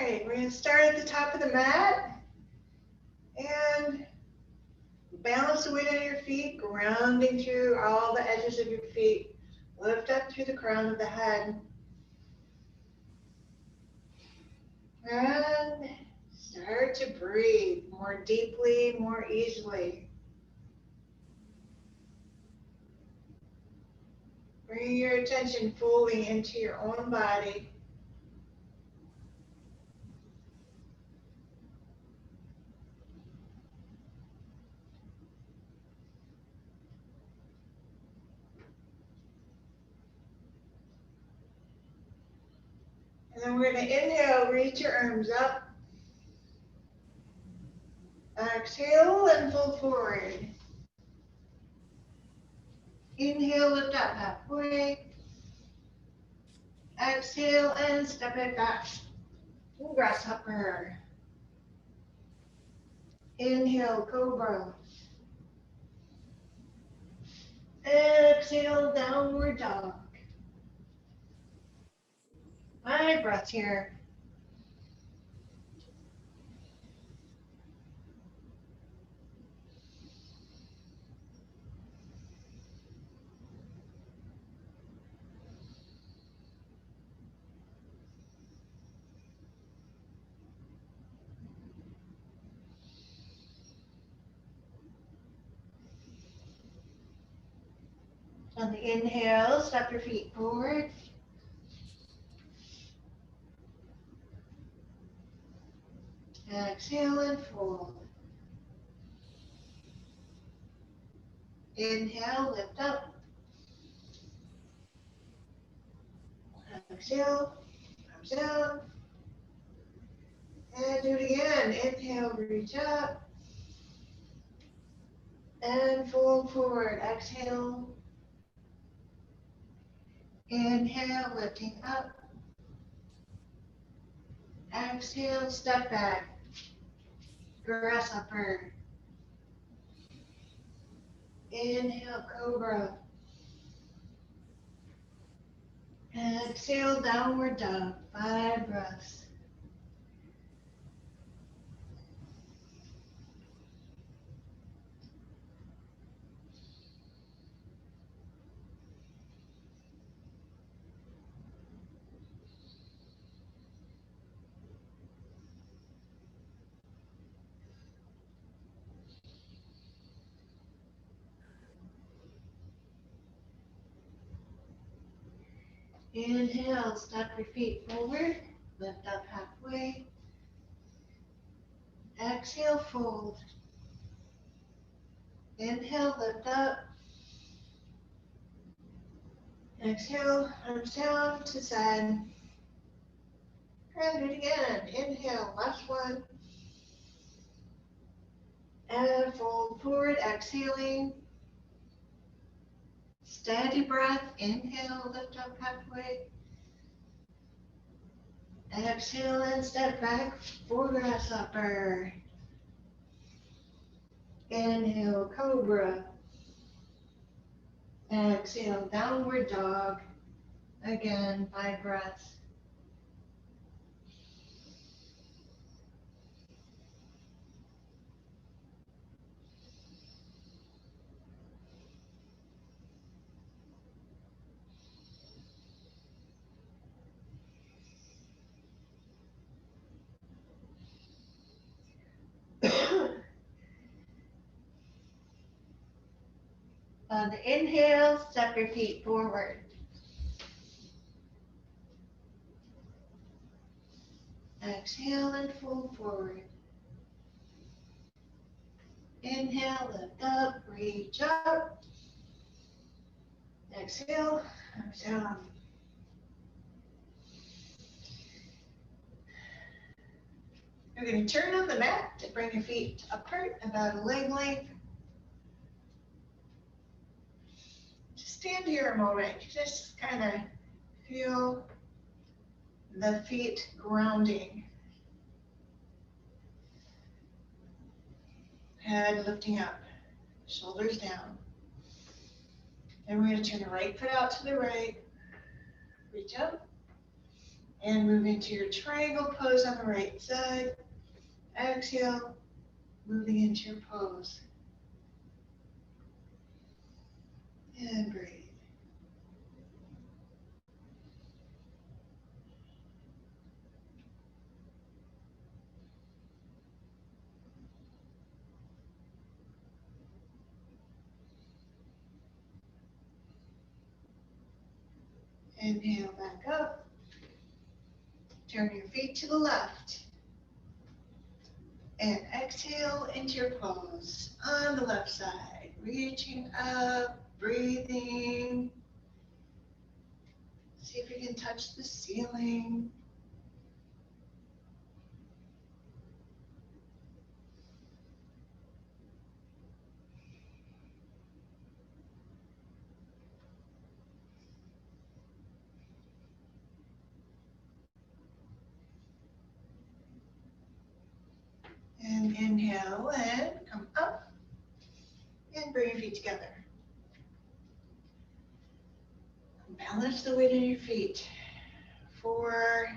right, we're going to start at the top of the mat and balance the weight on your feet, grounding through all the edges of your feet. Lift up through the crown of the head. And start to breathe more deeply, more easily. Bring your attention fully into your own body. And then we're going to inhale, reach your arms up. Exhale and fold forward. Inhale, lift up halfway. Exhale and step it back. Grasshopper. Inhale, cobra. Exhale, downward dog. 5 breaths here. On the inhale, step your feet forward. Exhale and fold. Inhale, lift up. Exhale, arms down. And do it again. Inhale, reach up. And fold forward. Exhale. Inhale, lifting up. Exhale, step back. Grasshopper. Inhale, cobra. Exhale, downward dog. 5 breaths. Inhale, step your feet forward. Lift up halfway. Exhale, fold. Inhale, lift up. Exhale, arms down to side. And do it again. Inhale, last one. And fold forward, exhaling. Steady breath. Inhale, lift up halfway. Exhale and step back for grasshopper. Inhale, cobra. Exhale, downward dog. Again, 5 breaths. On the inhale, step your feet forward. Exhale and fold forward. Inhale, lift up, reach up. Exhale, arms down. You're going to turn on the mat to bring your feet apart about a leg length. Just stand here a moment. Just kind of feel the feet grounding. Head lifting up, shoulders down. And we're going to turn the right foot out to the right. Reach up. And move into your triangle pose on the right side. Exhale, moving into your pose. And breathe. Inhale back up. Turn your feet to the left. And exhale into your pose on the left side. Reaching up, breathing. See if you can touch the ceiling. And inhale and come up. And bring your feet together. Balance the weight in your feet for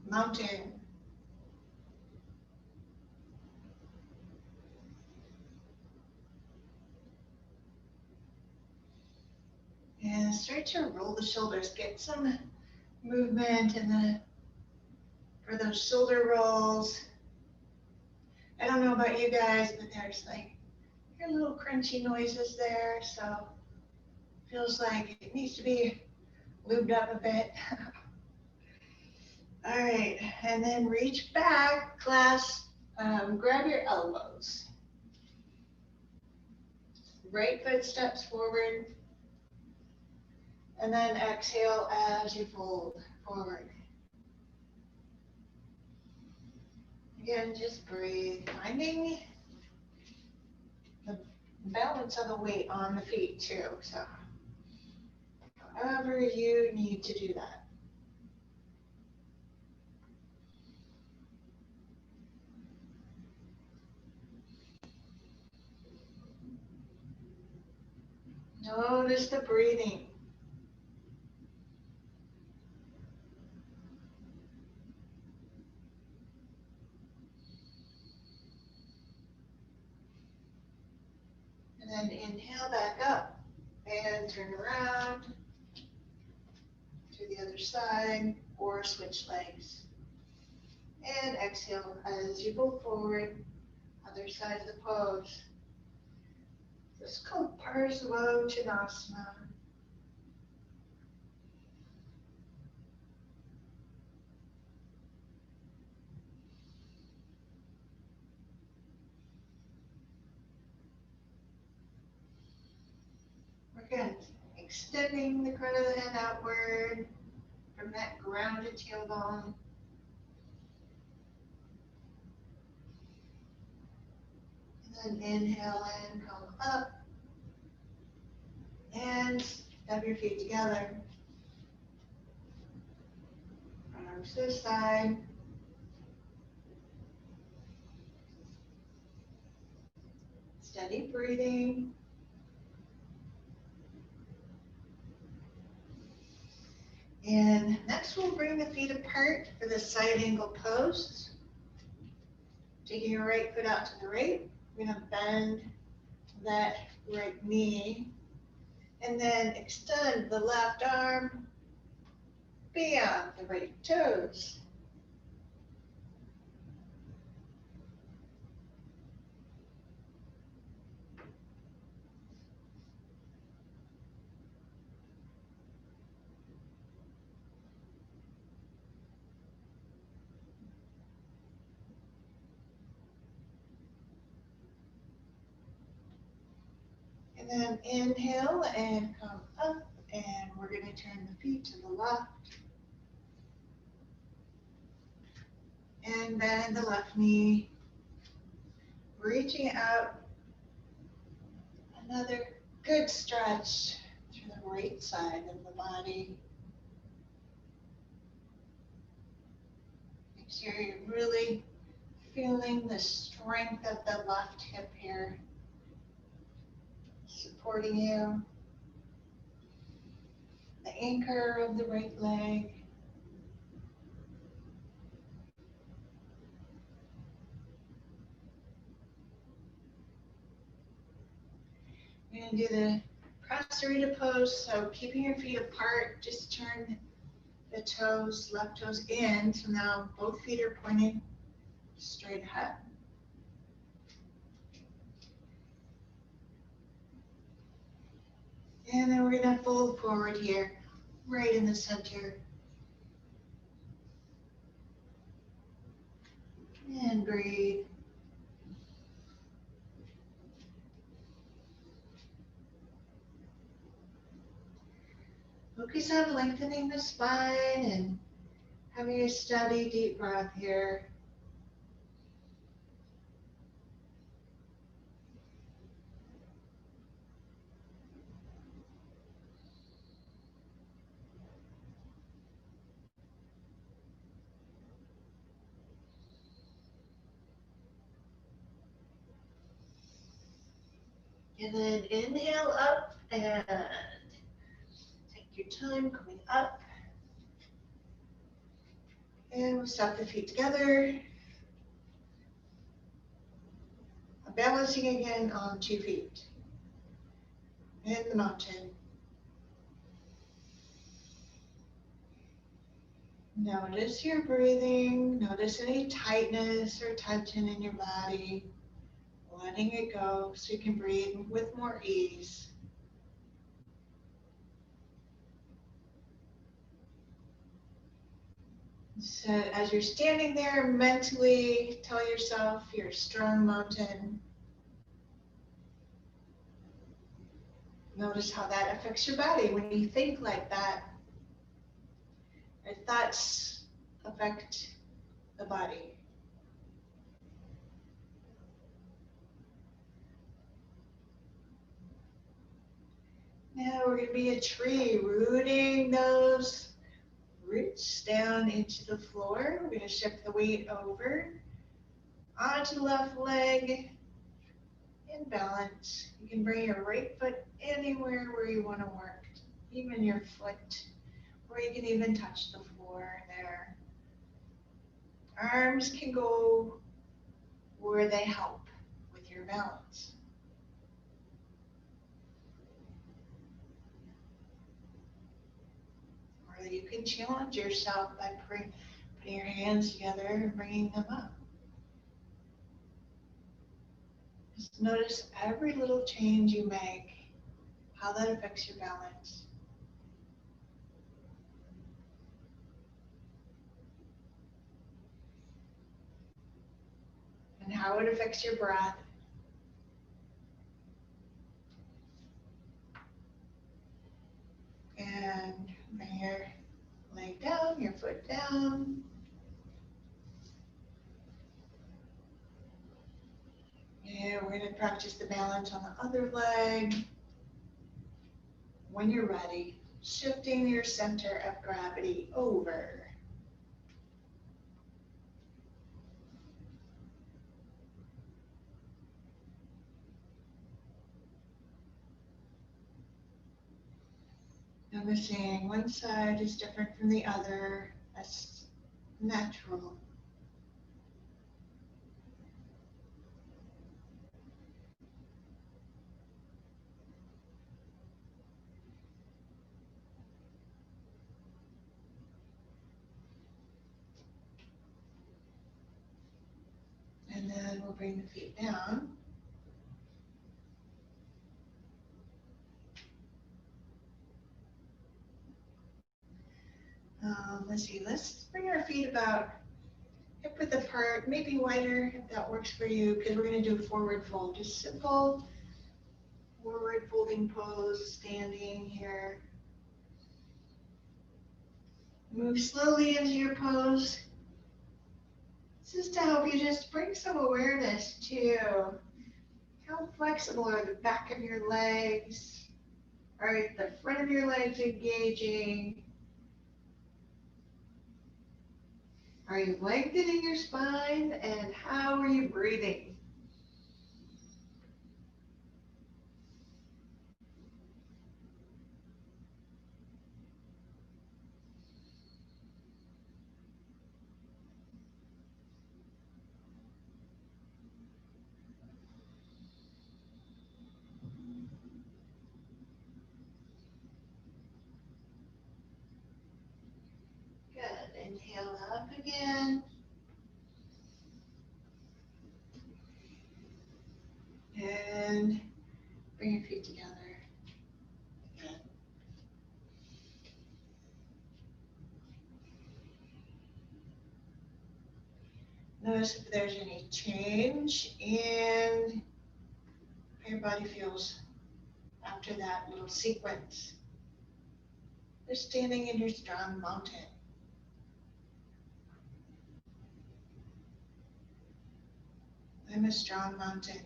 mountain. And start to roll the shoulders. Get some movement for those shoulder rolls. I don't know about you guys, but there's like hear little crunchy noises there, so feels like it needs to be lubed up a bit. All right, and then reach back, clasp, grab your elbows. Right foot steps forward, and then exhale as you fold forward. Again, just breathe, finding the balance of the weight on the feet too, so however you need to do that. Notice the breathing. And then inhale back up and turn around to the other side or switch legs. And exhale as you go forward, other side of the pose. This is called Parsvottanasana. Again, extending the crown of the head outward from that grounded tailbone. And then inhale in, come up. And step your feet together. Arms to the side. Steady breathing. And next we'll bring the feet apart for the side angle pose. Taking your right foot out to the right. We're gonna bend that right knee. And then extend the left arm beyond the right toes. And then inhale and come up, and we're going to turn the feet to the left. And bend the left knee, reaching out. Another good stretch through the right side of the body. Make sure you're really feeling the strength of the left hip here, supporting you. The anchor of the right leg. We're going to do the Prasarita pose, so keeping your feet apart, just turn the toes, left toes in, so now both feet are pointing straight ahead. And then we're going to fold forward here, right in the center. And breathe. Focus on lengthening the spine and having a steady, deep breath here. And then inhale up and take your time coming up. And we'll step the feet together. Balancing again on 2 feet. In the mountain. Notice your breathing. Notice any tightness or tension in your body. Letting it go so you can breathe with more ease. So as you're standing there, mentally tell yourself you're a strong mountain. Notice how that affects your body when you think like that. Your thoughts affect the body. Now we're going to be a tree, rooting those roots down into the floor. We're going to shift the weight over onto the left leg in balance. You can bring your right foot anywhere where you want to work, even your foot, or you can even touch the floor there. Arms can go where they help with your balance. Or you can challenge yourself by putting your hands together and bringing them up. Just notice every little change you make, how that affects your balance. And how it affects your breath. And bring your leg down, your foot down. And we're going to practice the balance on the other leg. When you're ready, shifting your center of gravity over. Noticing one side is different from the other. That's natural. And then we'll bring the feet down. Let's see, let's bring our feet about hip width apart, maybe wider if that works for you, because we're going to do a forward fold. Just simple forward folding pose, standing here. Move slowly into your pose. This is to help you just bring some awareness to how flexible are the back of your legs, are the front of your legs engaging? Are you lengthening your spine, and how are you breathing? Inhale up again. And bring your feet together. Again. Notice if there's any change in how your body feels after that little sequence. You're standing in your strong mountain. I'm a strong mountain.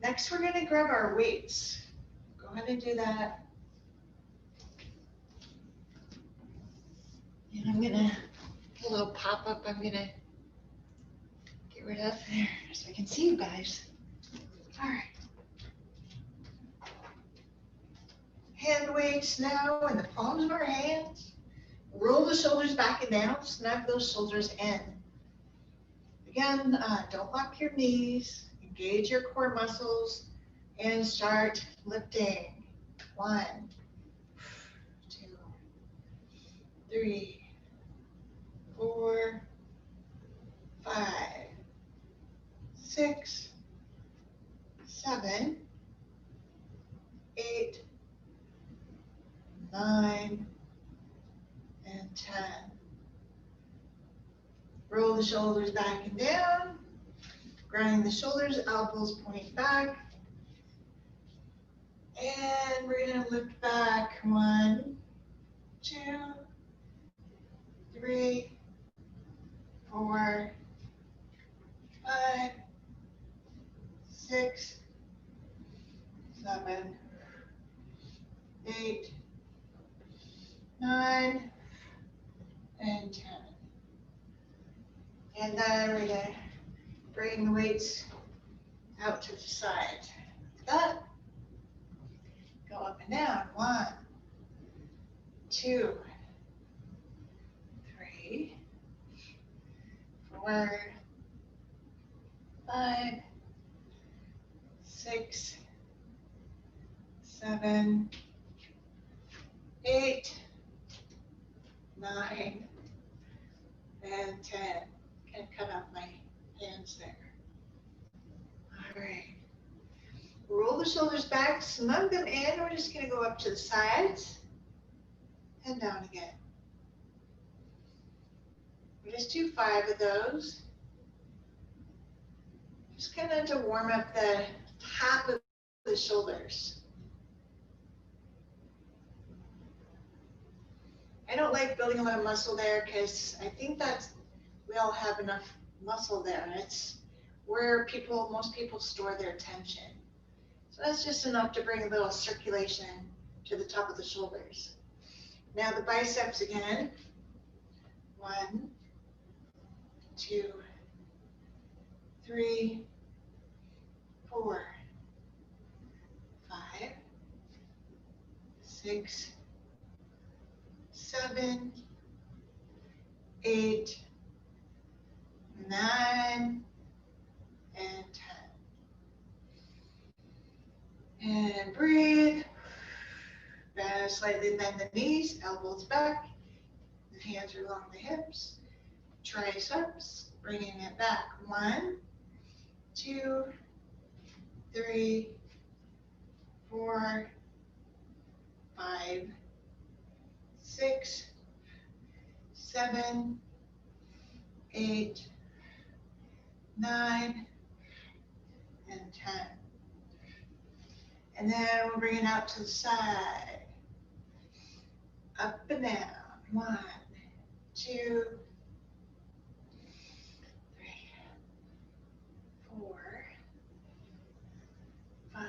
Next, we're going to grab our weights. Go ahead and do that. And I'm going to, a little pop-up, I'm going to get rid of there so I can see you guys. All right. Hand weights now in the palms of our hands. Roll the shoulders back and down, snug those shoulders in. Again, don't lock your knees, engage your core muscles, and start lifting. 1, 2, 3, 4, 5, 6, 7, 8, 9, and 10. Roll the shoulders back and down, grounding the shoulders, elbows point back. And we're going to lift back. 1, 2, 3, 4, 5, 6, 7, 8, 9, and 10. And then we're going to bring the weights out to the side. Like that. Go up and down. 1, 2, 3, 4, 5, 6, 7, 8, 9, and 10. Kind of cut off my hands there. All right. Roll the shoulders back, snug them in. We're just going to go up to the sides and down again. We'll just do 5 of those. Just kind of to warm up the top of the shoulders. I don't like building a lot of muscle there because I think that's, we all have enough muscle there. It's where most people store their tension. So that's just enough to bring a little circulation to the top of the shoulders. Now the biceps again. 1, 2, 3, 4, 5, 6, 7, 8, 9, and 10. And breathe. Slightly bend the knees, elbows back. The hands are along the hips. Triceps, bringing it back. 1, 2, 3, 4, 5, 6, 7, 8, 9, and 10. And then we'll bring it out to the side. Up and down. 1, 2, 3, 4, 5,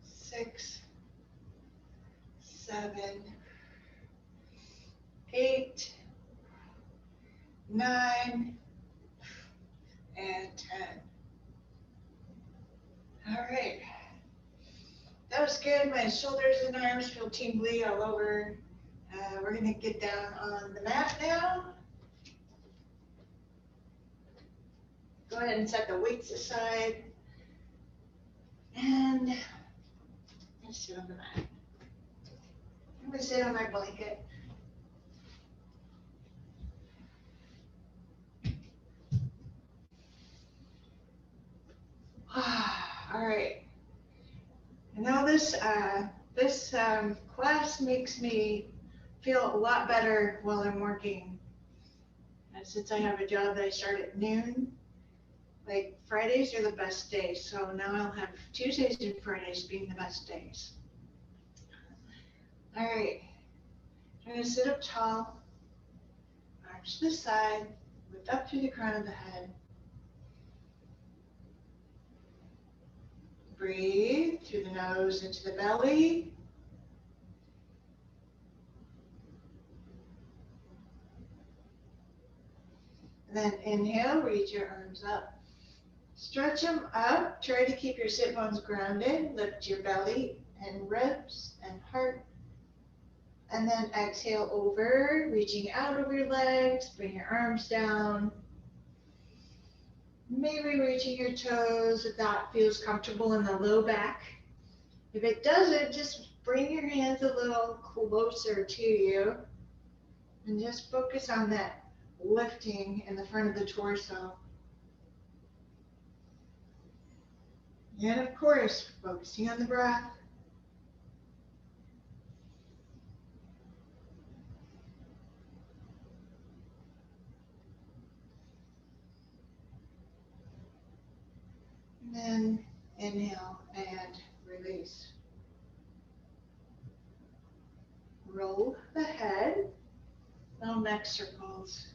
6, 7, 8, 9, and 10. All right. That was good. My shoulders and arms feel tingly all over. We're going to get down on the mat now. Go ahead and set the weights aside. And let's sit on the mat. I'm gonna sit on my blanket. All right. And now this class makes me feel a lot better while I'm working. Since I have a job that I start at noon, like Fridays are the best days. So now I'll have Tuesdays and Fridays being the best days. All right. I'm gonna sit up tall, arms to the side, lift up through the crown of the head. Breathe through the nose into the belly. And then inhale, reach your arms up. Stretch them up. Try to keep your sit bones grounded. Lift your belly and ribs and heart. And then exhale over, reaching out over your legs. Bring your arms down. Maybe reaching your toes if that feels comfortable in the low back. If it doesn't, just bring your hands a little closer to you and just focus on that lifting in the front of the torso. And of course, focusing on the breath. And then inhale and release. Roll the head, little neck circles.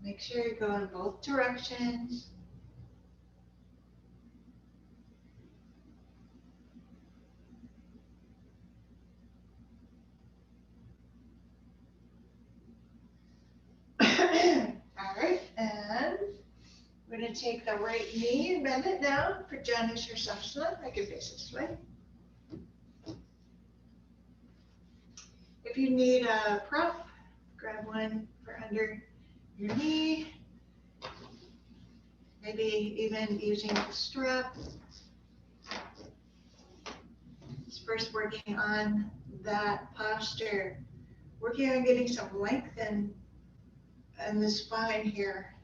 Make sure you go in both directions. All right, and we're going to take the right knee and bend it down for Janu Sirsasana. I can face this way. If you need a prop, grab one for under your knee. Maybe even using a strap. It's first working on that posture, working on getting some length in the spine here.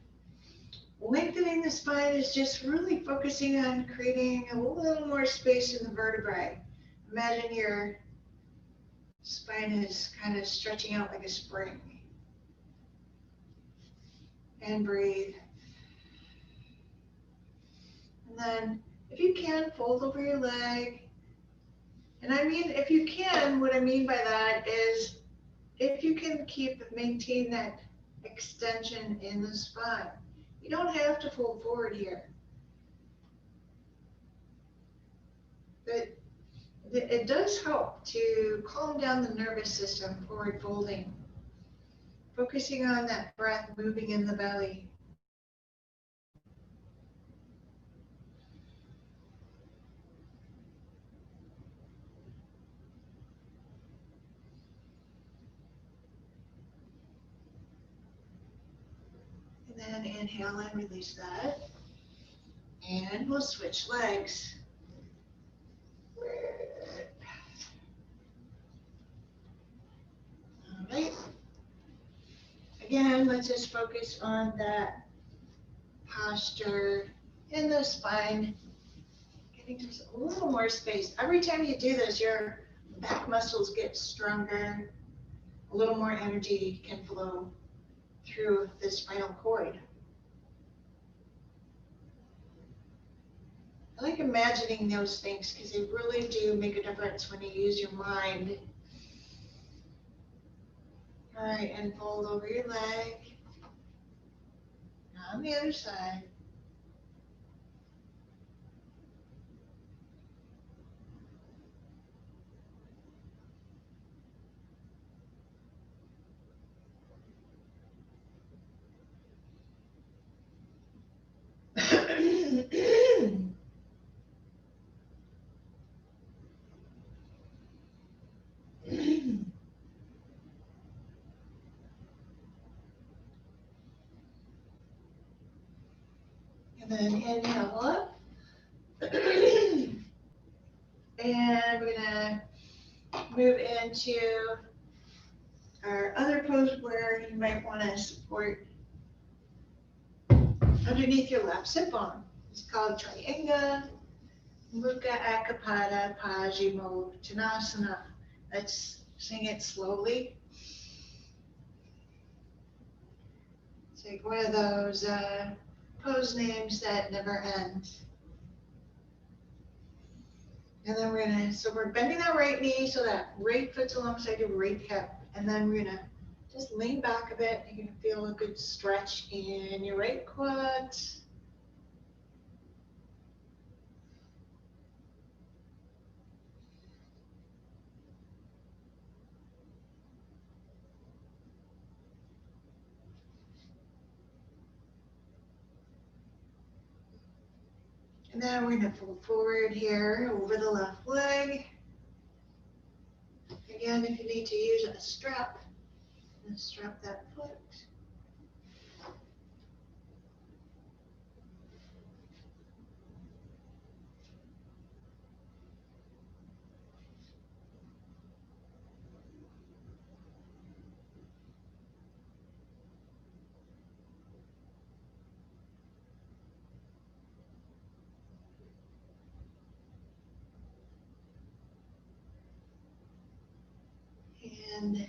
Lengthening the spine is just really focusing on creating a little more space in the vertebrae. Imagine your spine is kind of stretching out like a spring. And breathe. And then if you can, fold over your leg. And I mean, if you can, what I mean by that is if you can maintain that extension in the spine. You don't have to fold forward here. But it does help to calm down the nervous system, forward folding. Focusing on that breath moving in the belly. And then inhale and release that. And we'll switch legs. All right. Again, let's just focus on that posture in the spine. Getting just a little more space. Every time you do this, your back muscles get stronger. A little more energy can flow through the spinal cord. I like imagining those things because they really do make a difference when you use your mind. All right, and fold over your leg. On the other side. And then inhale up. And we're gonna move into our other pose where you might want to support underneath your left sit bone. It's called Trianga Mukha Akapada Paschimottanasana. Let's sing it slowly. It's like one of those pose names that never end. And then we're bending that right knee so that right foot's alongside your right hip. And then we're gonna just lean back a bit. You're gonna feel a good stretch in your right quads. And then we're gonna fold forward here over the left leg. Again, if you need to use a strap, strap that foot. And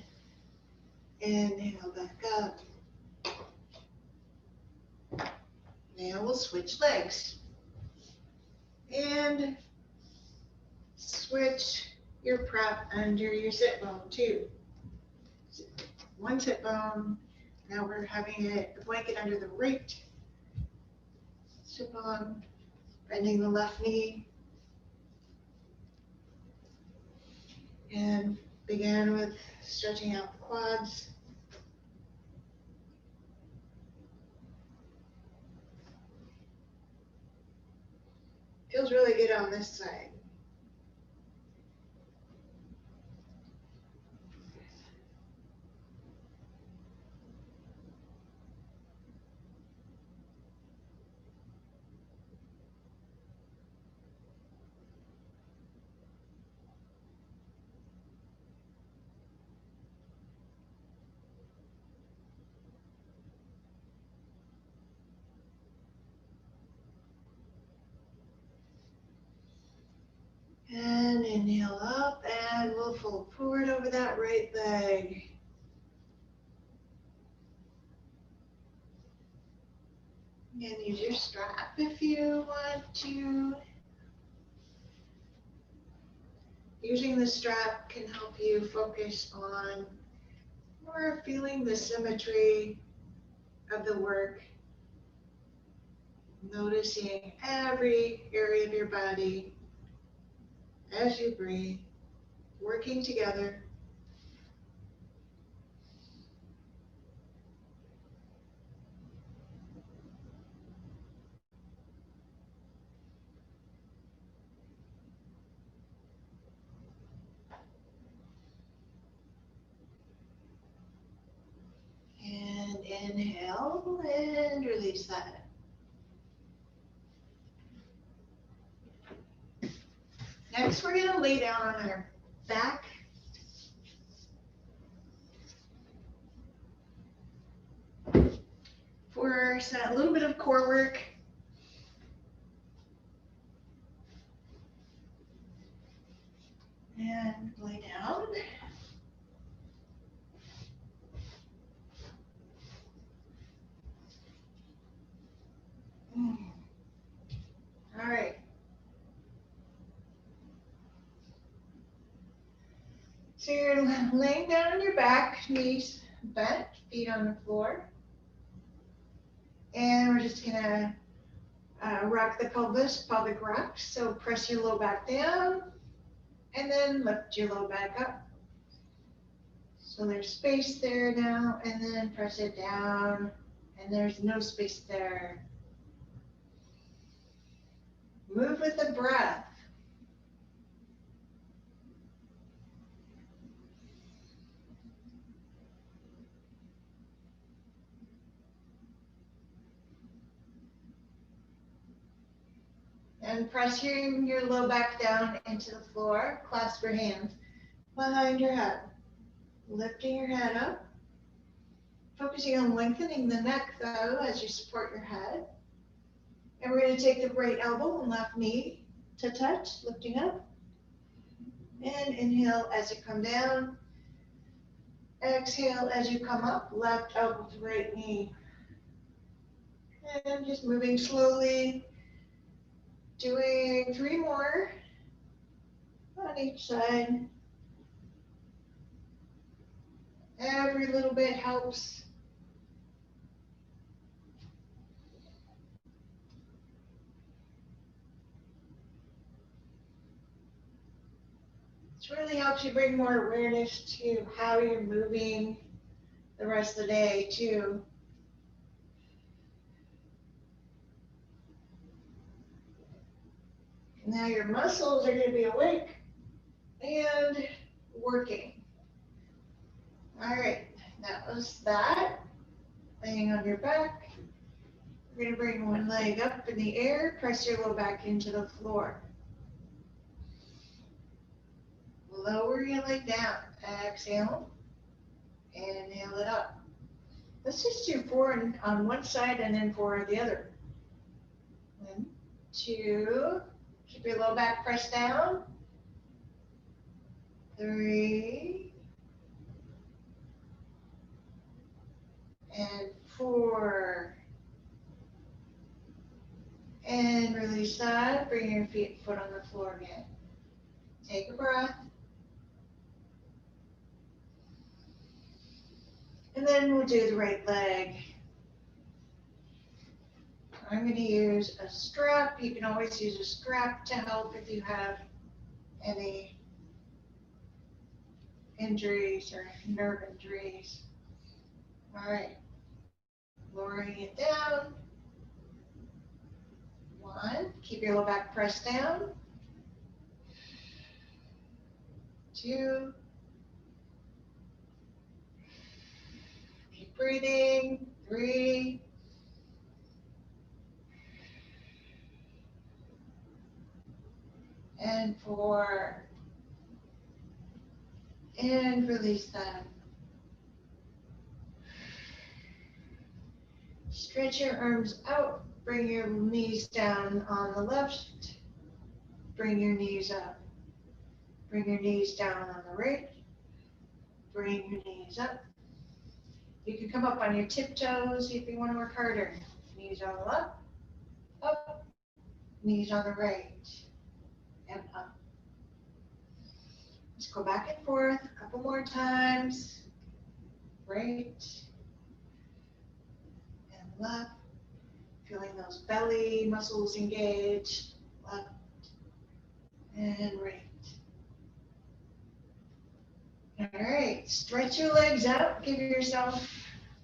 inhale back up. Now we'll switch legs. And switch your prep under your sit bone too. One sit bone. Now we're having the blanket under the right sit bone, bending the left knee. And begin with stretching out the quads. Feels really good on this side. And inhale up, and we'll fold forward over that right leg. And use your strap if you want to. Using the strap can help you focus on more feeling the symmetry of the work, noticing every area of your body as you breathe, working together. And inhale and release that. Next, we're going to lay down on our back. For a little bit of core work. And lay down. All right. So you're laying down on your back, knees bent, feet on the floor. And we're just gonna rock the pelvis, pelvic rock. So press your low back down and then lift your low back up. So there's space there now, and then press it down, and there's no space there. Move with the breath. And pressing your low back down into the floor. Clasp your hands behind your head. Lifting your head up. Focusing on lengthening the neck though as you support your head. And we're going to take the right elbow and left knee to touch, lifting up. And inhale as you come down. Exhale as you come up, left elbow to right knee. And just moving slowly, doing 3 more on each side. Every little bit helps. This really helps you bring more awareness to how you're moving the rest of the day too. Now your muscles are going to be awake and working. All right, that was that. Laying on your back. We're going to bring one leg up in the air, press your low back into the floor. Lower your leg down. Exhale. Inhale it up. Let's just do 4 on one side and then 4 on the other. 1, 2. Keep your low back pressed down. 3. And 4. And release that. Bring your foot on the floor again. Take a breath. And then we'll do the right leg. I'm going to use a strap. You can always use a strap to help if you have any injuries or nerve injuries. All right. Lowering it down. 1. Keep your low back pressed down. 2. Keep breathing. 3. And 4. And release that. Stretch your arms out. Bring your knees down on the left. Bring your knees up. Bring your knees down on the right. Bring your knees up. You can come up on your tiptoes if you want to work harder. Knees on the left, up. Knees on the right, and up. Let's go back and forth a couple more times. Right and left. Feeling those belly muscles engaged. Left and right. All right, stretch your legs out. Give yourself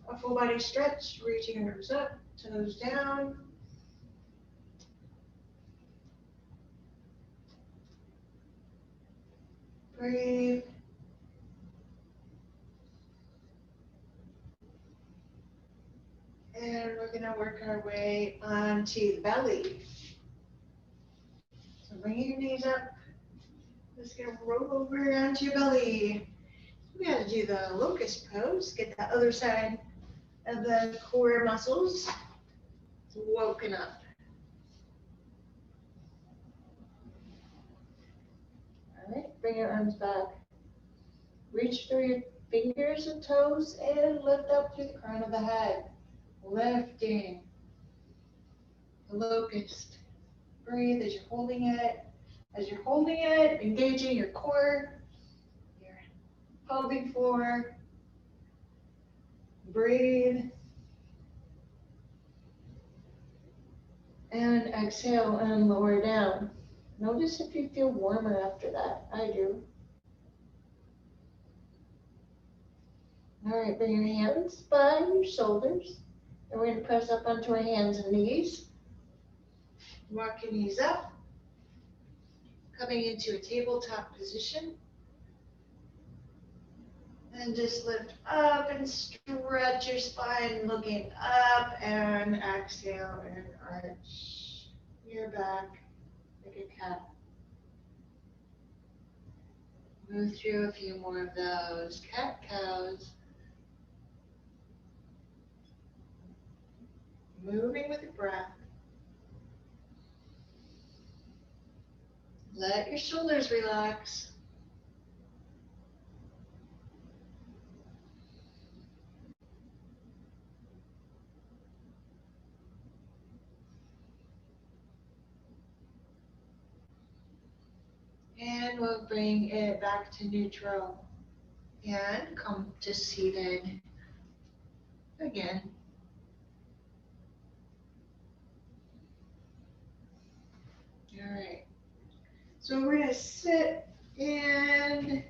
a full body stretch. Reaching arms up, toes down. Breathe. And we're going to work our way onto the belly. So bringing your knees up. Just going to roll over onto your belly. We got to do the locust pose. Get the other side of the core muscles woken up. All right, bring your arms back. Reach through your fingers and toes and lift up through the crown of the head. Lifting the locust. Breathe as you're holding it. As you're holding it, engaging your core, your pelvic floor. Breathe. And exhale and lower down. Notice if you feel warmer after that. I do. All right, bring your hands by your shoulders. And we're going to press up onto our hands and knees. Walk your knees up. Coming into a tabletop position. And just lift up and stretch your spine, looking up, and exhale and arch your back. like a cat. Move through a few more of those cat-cows. Moving with your breath. Let your shoulders relax. And we'll bring it back to neutral and come to seated again. All right. So we're going to sit in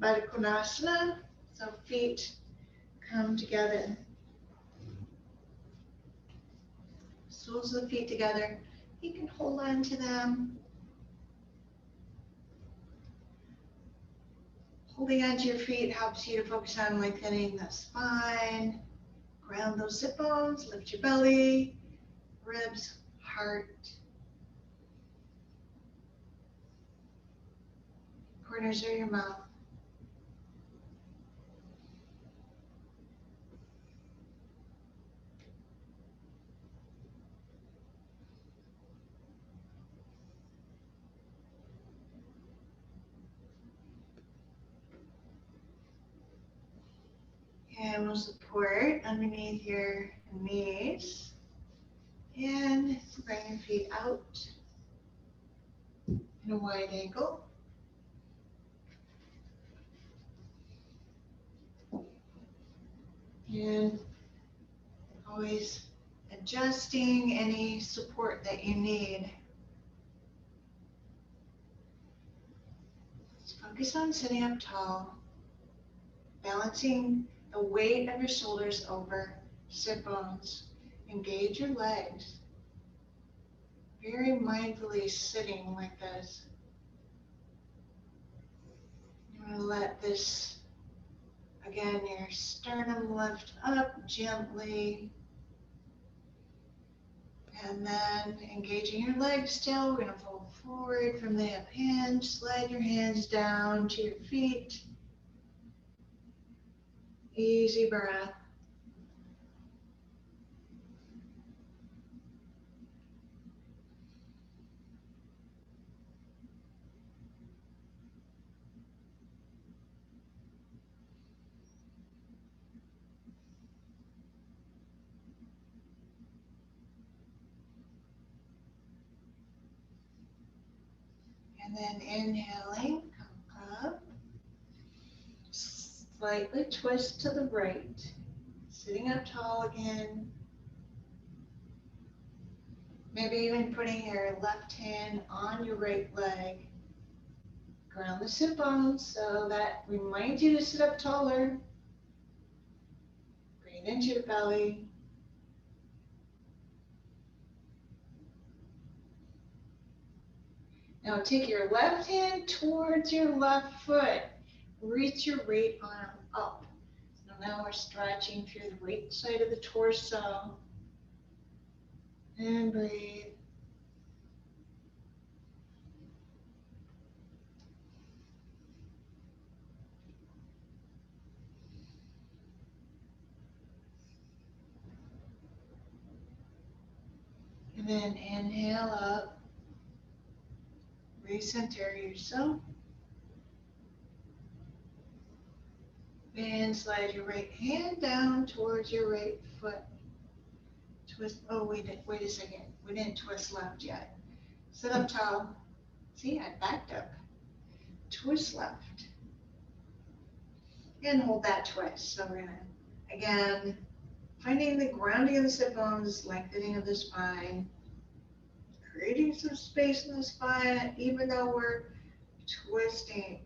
Baddha Konasana. So feet come together. Soles of the feet together. You can hold on to them. Holding onto your feet helps you to focus on lengthening the spine. Ground those sit bones, lift your belly, ribs, heart. Corners of your mouth. And we'll support underneath your knees. And bring your feet out in a wide angle. And always adjusting any support that you need. Just focus on sitting up tall, balancing the weight of your shoulders over sit bones. Engage your legs. Very mindfully sitting like this. You're going to let this, again, your sternum lift up gently. And then engaging your legs still, we're going to fold forward from the hip hinge. Slide your hands down to your feet. Easy breath. And then inhaling, come up. Slightly twist to the right. Sitting up tall again. Maybe even putting your left hand on your right leg. Ground the sit bones so that reminds you to sit up taller. Breathe into your belly. Now take your left hand towards your left foot. Reach your right arm up. So now we're stretching through the right side of the torso. And breathe. And then inhale up. Recenter yourself. And slide your right hand down towards your right foot. Twist, oh wait a second. We didn't twist left yet. Sit up tall. See, I backed up. Twist left. And hold that twist. So we're gonna, again, finding the grounding of the sit bones, lengthening of the spine, creating some space in the spine, even though we're twisting.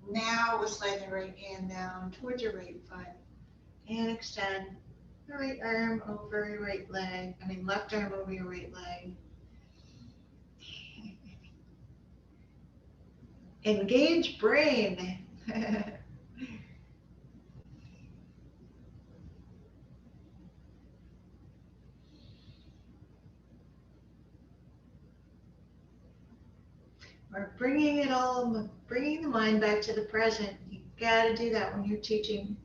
Now we'll slide the right hand down towards your right foot and extend the right arm over your right leg. Left arm over your right leg. Engage brain. We're bringing the mind back to the present. You gotta do that when you're teaching.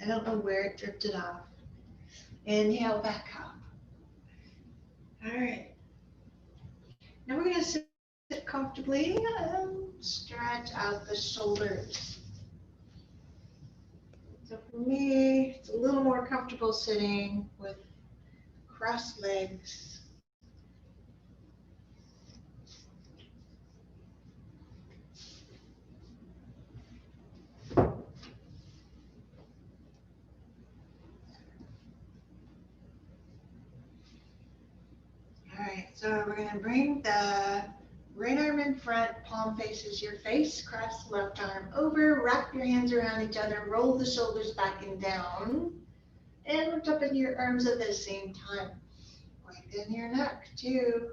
I don't know where it drifted off. Inhale back up. All right. Now we're gonna sit comfortably and stretch out the shoulders. So for me, it's a little more comfortable sitting with crossed legs. All right, so we're gonna bring the right arm in front, palm faces your face, cross the left arm over, wrap your hands around each other, roll the shoulders back and down, and lift up in your arms at the same time. Lengthen your neck too.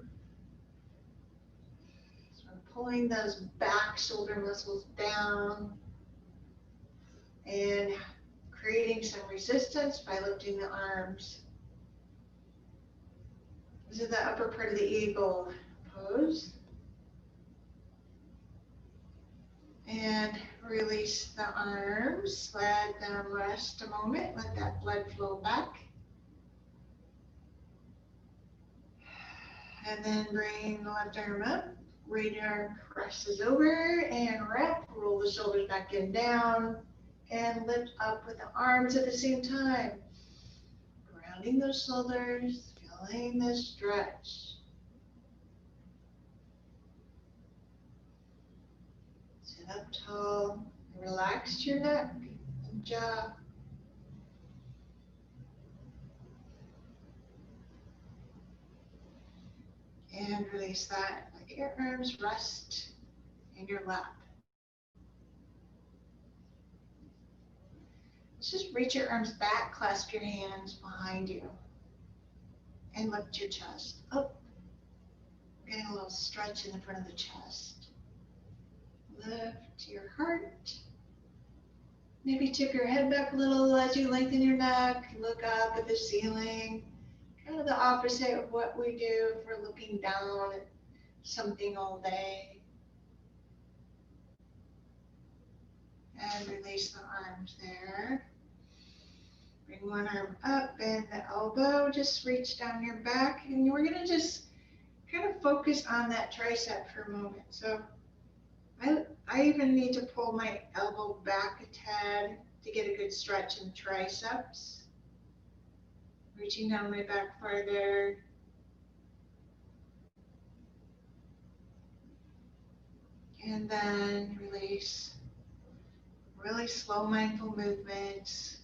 So we're pulling those back shoulder muscles down and creating some resistance by lifting the arms. This is the upper part of the eagle pose. And release the arms, let them rest a moment, let that blood flow back. And then bring the left arm up, right arm crosses over and wrap, roll the shoulders back and down, and lift up with the arms at the same time. Grounding those shoulders, feeling the stretch. Sit up tall, relax your neck and jaw. And release that. Let your arms rest in your lap. Let's just reach your arms back, clasp your hands behind you, and lift your chest up. Getting a little stretch in the front of the chest. Lift your heart. Maybe tip your head back a little as you lengthen your neck. Look up at the ceiling. Kind of the opposite of what we do if we're looking down at something all day. And release the arms there. Bring one arm up, bend the elbow, just reach down your back, and we're gonna just kind of focus on that tricep for a moment. So I even need to pull my elbow back a tad to get a good stretch in the triceps. Reaching down my back farther. And then release. Really slow, mindful movements.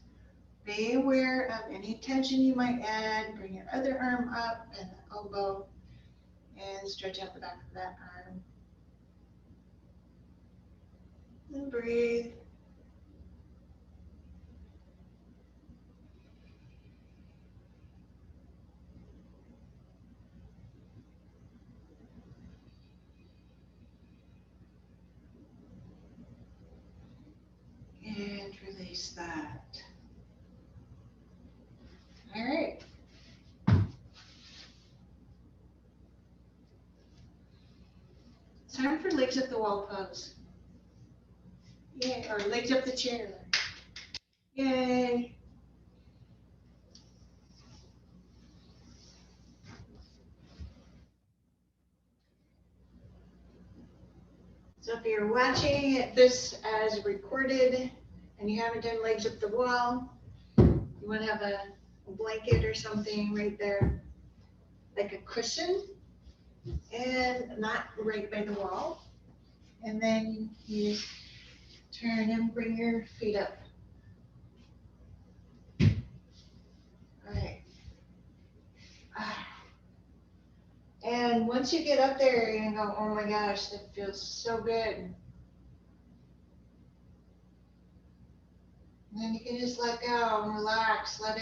Be aware of any tension you might add. Bring your other arm up and the elbow and stretch out the back of that arm. And breathe. And release that. All right. It's time for legs up the wall pose. Yay, or legs up the chair. Yay. So if you're watching this as recorded and you haven't done legs up the wall, you want to have a blanket or something right there, like a cushion, and not right by the wall. And then you turn and bring your feet up. All right. And once you get up there, you're gonna go, oh my gosh, that feels so good. And then you can just let go and relax, let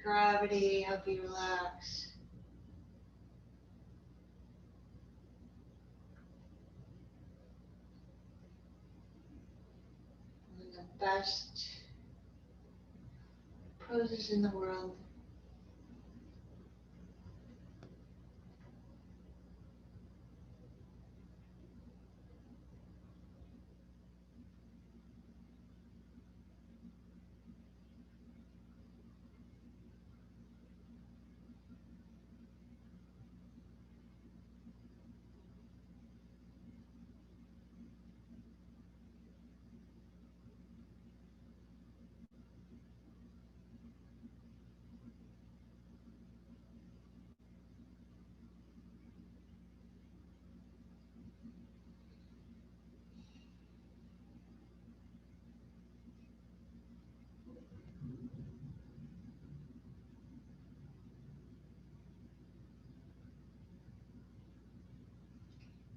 gravity help you relax. best poses in the world.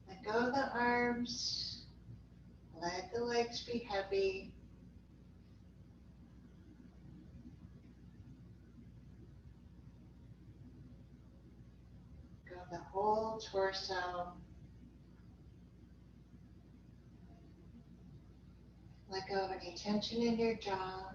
Let go of the arms. Let the legs be heavy. Go the whole torso. Let go of any tension in your jaw.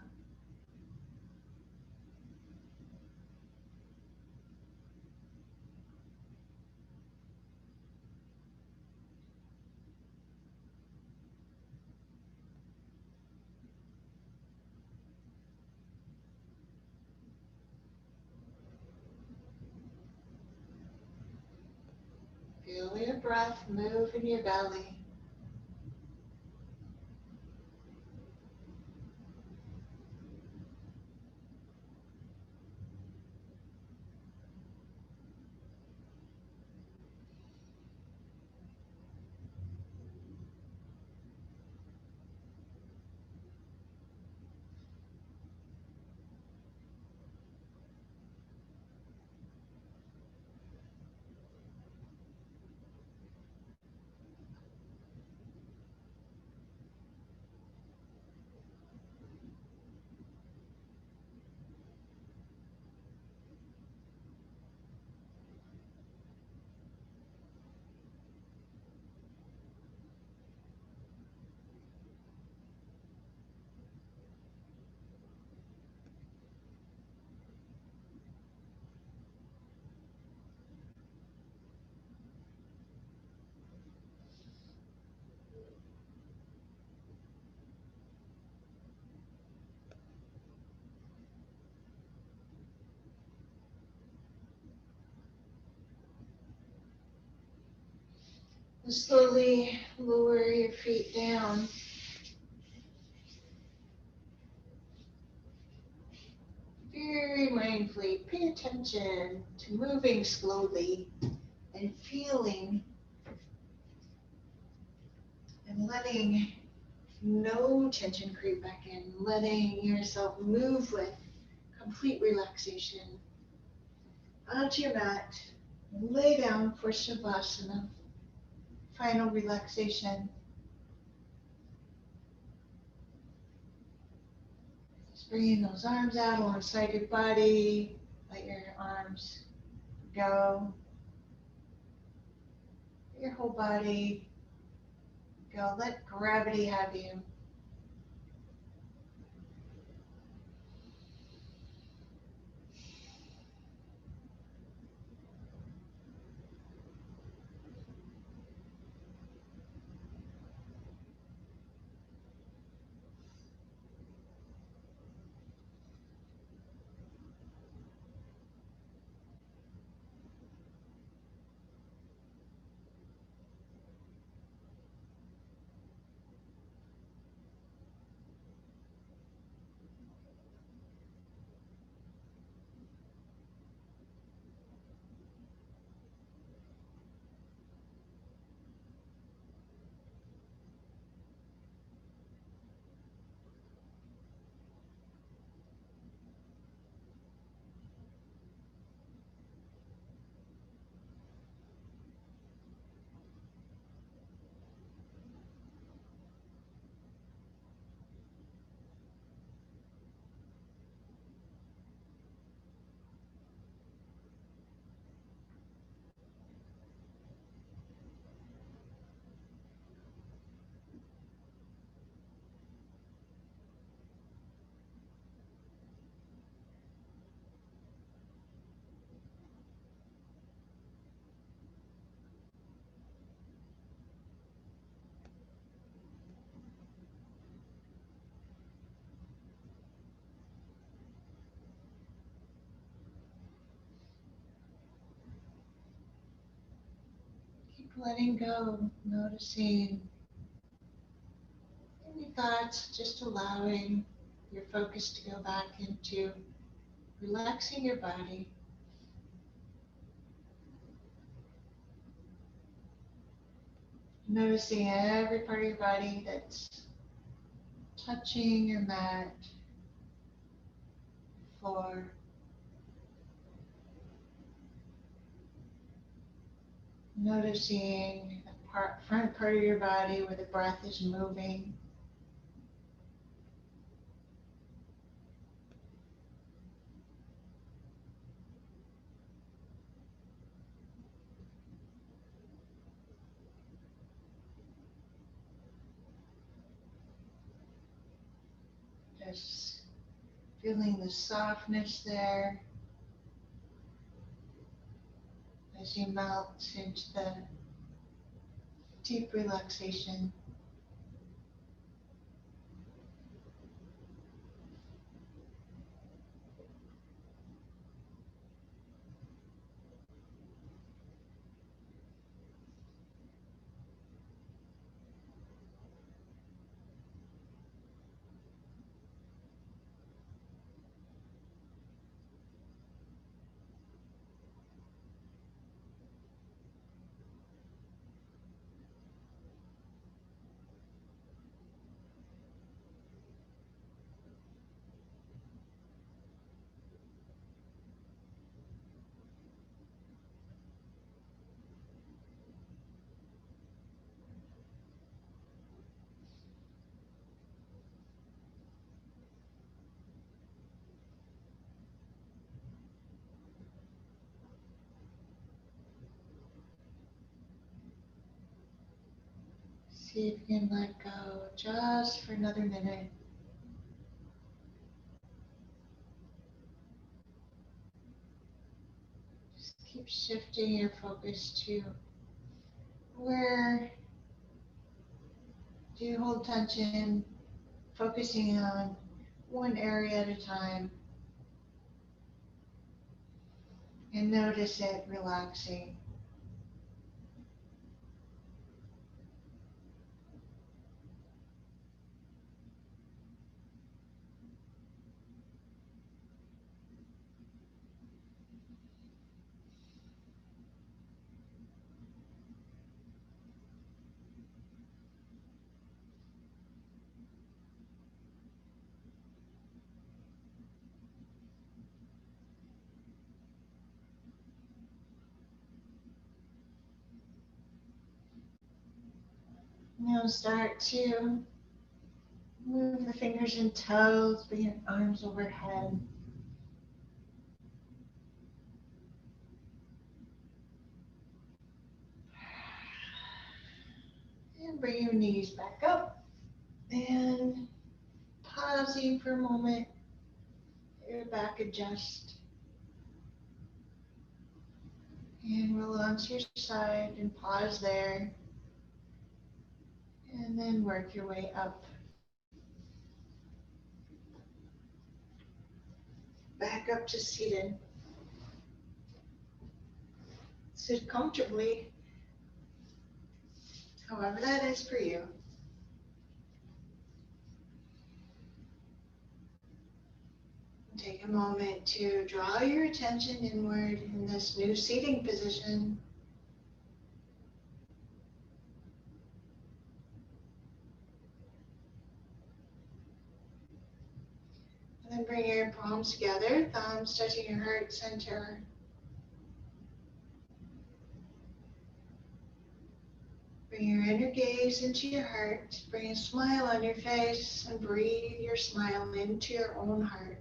Feel your breath move in your belly. And slowly lower your feet down. Very mindfully pay attention to moving slowly and feeling and letting no tension creep back in, letting yourself move with complete relaxation onto your mat. Lay down for Shavasana, final relaxation. Just bringing those arms out alongside your body. Let your arms go. Your whole body go. Let gravity have you. letting go, noticing any thoughts, just allowing your focus to go back into relaxing your body. Noticing every part of your body that's touching your mat, floor. Noticing the front part of your body where the breath is moving. Just feeling the softness there as you melt into the deep relaxation. See if you can let go just for another minute. Just keep shifting your focus to where do you hold tension, focusing on one area at a time, and notice it relaxing. Now start to move the fingers and toes, bring your arms overhead. And bring your knees back up. And pausing for a moment, your back adjust. And roll onto your side and pause there. And then work your way up. Back up to seated. Sit comfortably, however that is for you. Take a moment to draw your attention inward in this new seating position. And then bring your palms together, thumbs touching your heart center. Bring your inner gaze into your heart. Bring a smile on your face and breathe your smile into your own heart.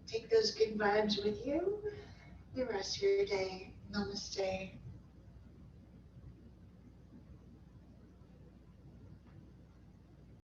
Take those good vibes with you the rest of your day. Namaste.